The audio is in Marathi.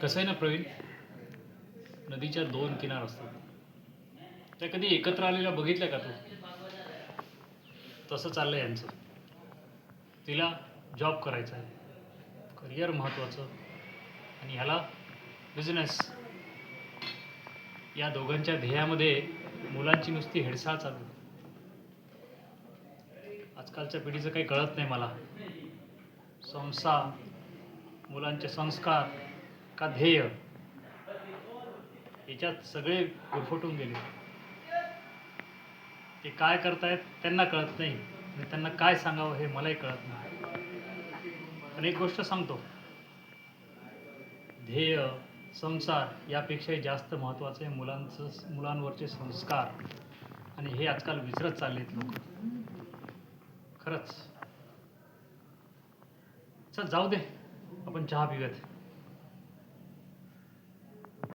कसं आहे ना प्रवीण, नदीच्या दोन किनार असतात. त्या कधी एकत्र आलेल्या बघितल्या का तू? तसं चाललंय यांचं. तिला जॉब करायचा आहे, करिअर महत्त्वाचं, आणि ह्याला बिझनेस. या दोघांच्या ध्येयामध्ये मुलांची नुसती हेळसाळ चालू आहे. आजकालच्या पिढीचं काही कळत नाही मला. संसार, मुलांचे संस्कार का ध्येय, याच्यात सगळे गुरफटून गेले. ते काय करतायत त्यांना कळत नाही, आणि त्यांना काय सांगावं हे मलाही कळत नाही. पण एक गोष्ट सांगतो, ध्येय, संसार यापेक्षाही जास्त महत्त्वाचं आहे मुलांवरचे संस्कार. आणि हे आजकाल विसरत चाललेत लोक. खरंच. चल जाऊ दे, आपण चहा पिऊयात.